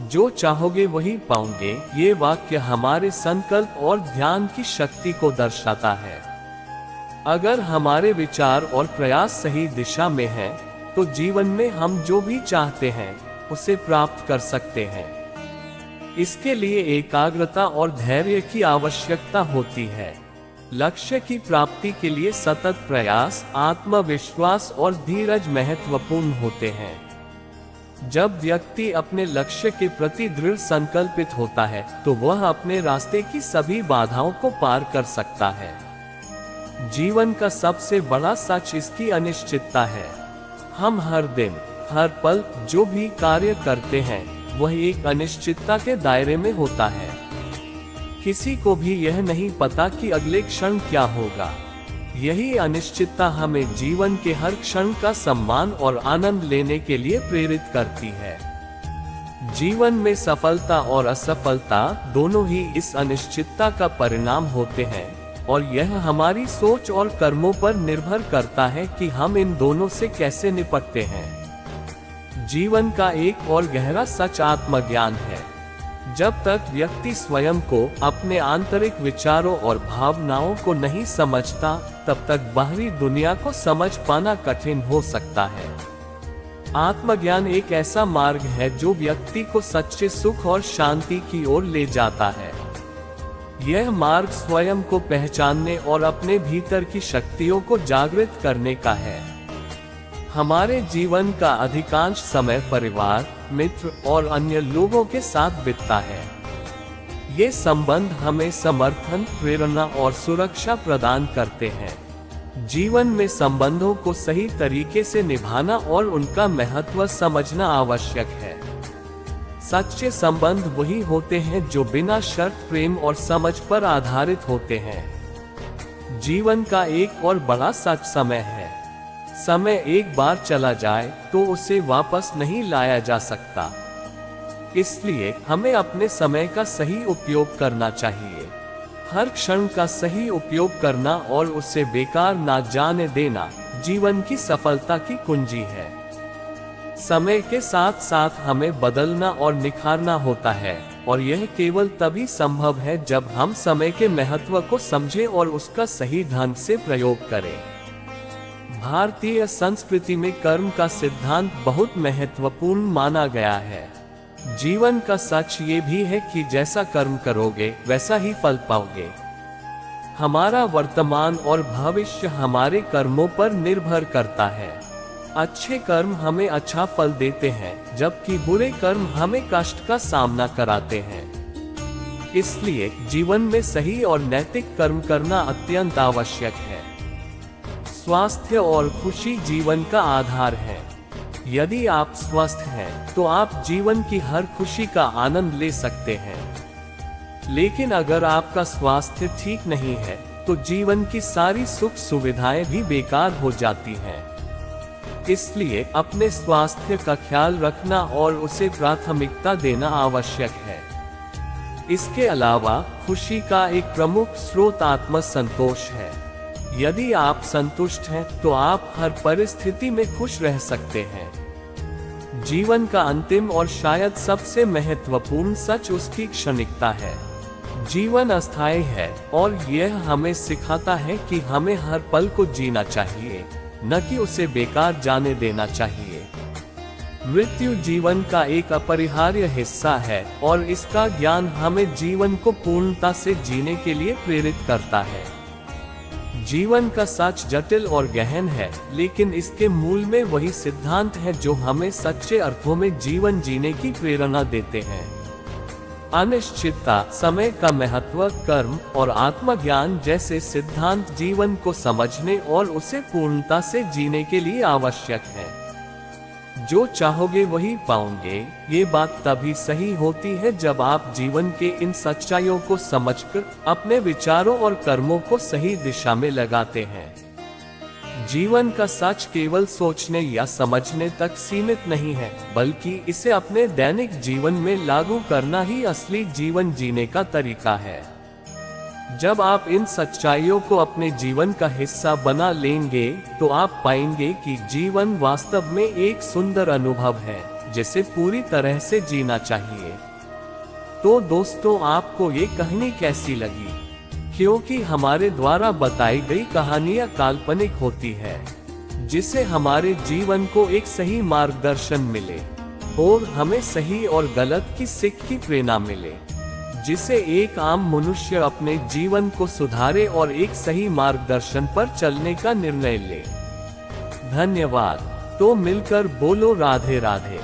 जो चाहोगे वही पाओगे, ये वाक्य हमारे संकल्प और ध्यान की शक्ति को दर्शाता है। अगर हमारे विचार और प्रयास सही दिशा में हैं, तो जीवन में हम जो भी चाहते हैं उसे प्राप्त कर सकते हैं। इसके लिए एकाग्रता और धैर्य की आवश्यकता होती है। लक्ष्य की प्राप्ति के लिए सतत प्रयास, आत्मविश्वास और धीरज महत्वपूर्ण होते हैं। जब व्यक्ति अपने लक्ष्य के प्रति दृढ़ संकल्पित होता है, तो वह अपने रास्ते की सभी बाधाओं को पार कर सकता है। जीवन का सबसे बड़ा सच इसकी अनिश्चितता है। हम हर दिन, हर पल जो भी कार्य करते हैं, वह एक अनिश्चितता के दायरे में होता है। किसी को भी यह नहीं पता कि अगले क्षण क्या होगा। यही अनिश्चितता हमें जीवन के हर क्षण का सम्मान और आनंद लेने के लिए प्रेरित करती है। जीवन में सफलता और असफलता दोनों ही इस अनिश्चितता का परिणाम होते हैं, और यह हमारी सोच और कर्मों पर निर्भर करता है कि हम इन दोनों से कैसे निपटते हैं। जीवन का एक और गहरा सच आत्मज्ञान है। जब तक व्यक्ति स्वयं को, अपने आंतरिक विचारों और भावनाओं को नहीं समझता, तब तक बाहरी दुनिया को समझ पाना कठिन हो सकता है। आत्मज्ञान एक ऐसा मार्ग है जो व्यक्ति को सच्चे सुख और शांति की ओर ले जाता है। यह मार्ग स्वयं को पहचानने और अपने भीतर की शक्तियों को जागृत करने का है। हमारे जीवन का अधिकांश समय परिवार, मित्र और अन्य लोगों के साथ बीतता है। ये संबंध हमें समर्थन, प्रेरणा और सुरक्षा प्रदान करते हैं। जीवन में संबंधों को सही तरीके से निभाना और उनका महत्व समझना आवश्यक है। सच्चे संबंध वही होते हैं जो बिना शर्त प्रेम और समझ पर आधारित होते हैं। जीवन का एक और बड़ा सच समय है। समय एक बार चला जाए तो उसे वापस नहीं लाया जा सकता। इसलिए हमें अपने समय का सही उपयोग करना चाहिए। हर क्षण का सही उपयोग करना और उसे बेकार ना जाने देना जीवन की सफलता की कुंजी है। समय के साथ साथ हमें बदलना और निखारना होता है, और यह केवल तभी संभव है जब हम समय के महत्व को समझें और उसका सही ढंग से प्रयोग करें। भारतीय संस्कृति में कर्म का सिद्धांत बहुत महत्वपूर्ण माना गया है। जीवन का सच ये भी है कि जैसा कर्म करोगे वैसा ही फल पाओगे। हमारा वर्तमान और भविष्य हमारे कर्मों पर निर्भर करता है। अच्छे कर्म हमें अच्छा फल देते हैं, जबकि बुरे कर्म हमें कष्ट का सामना कराते हैं। इसलिए जीवन में सही और नैतिक कर्म करना अत्यंत आवश्यक है। स्वास्थ्य और खुशी जीवन का आधार है। यदि आप स्वस्थ हैं, तो आप जीवन की हर खुशी का आनंद ले सकते हैं। लेकिन अगर आपका स्वास्थ्य ठीक नहीं है, तो जीवन की सारी सुख सुविधाएं भी बेकार हो जाती हैं। इसलिए अपने स्वास्थ्य का ख्याल रखना और उसे प्राथमिकता देना आवश्यक है। इसके अलावा खुशी का एक प्रमुख स्रोत आत्मसंतोष है। यदि आप संतुष्ट हैं, तो आप हर परिस्थिति में खुश रह सकते हैं। जीवन का अंतिम और शायद सबसे महत्वपूर्ण सच उसकी क्षणिकता है। जीवन अस्थायी है, और यह हमें सिखाता है कि हमें हर पल को जीना चाहिए, न कि उसे बेकार जाने देना चाहिए। मृत्यु जीवन का एक अपरिहार्य हिस्सा है, और इसका ज्ञान हमें जीवन को पूर्णता से जीने के लिए प्रेरित करता है। जीवन का सच जटिल और गहन है, लेकिन इसके मूल में वही सिद्धांत है जो हमें सच्चे अर्थों में जीवन जीने की प्रेरणा देते हैं। अनिश्चितता, समय का महत्व, कर्म और आत्मज्ञान जैसे सिद्धांत जीवन को समझने और उसे पूर्णता से जीने के लिए आवश्यक है। जो चाहोगे वही पाओगे, ये बात तभी सही होती है जब आप जीवन के इन सच्चाइयों को समझकर अपने विचारों और कर्मों को सही दिशा में लगाते हैं। जीवन का सच केवल सोचने या समझने तक सीमित नहीं है, बल्कि इसे अपने दैनिक जीवन में लागू करना ही असली जीवन जीने का तरीका है। जब आप इन सच्चाइयों को अपने जीवन का हिस्सा बना लेंगे, तो आप पाएंगे कि जीवन वास्तव में एक सुंदर अनुभव है, जिसे पूरी तरह से जीना चाहिए। तो दोस्तों, आपको ये कहानी कैसी लगी? क्योंकि हमारे द्वारा बताई गई कहानियां काल्पनिक होती है, जिससे हमारे जीवन को एक सही मार्गदर्शन मिले और हमें सही और गलत की सीख की प्रेरणा मिले, जिसे एक आम मनुष्य अपने जीवन को सुधारे और एक सही मार्गदर्शन पर चलने का निर्णय ले। धन्यवाद। तो मिलकर बोलो राधे राधे।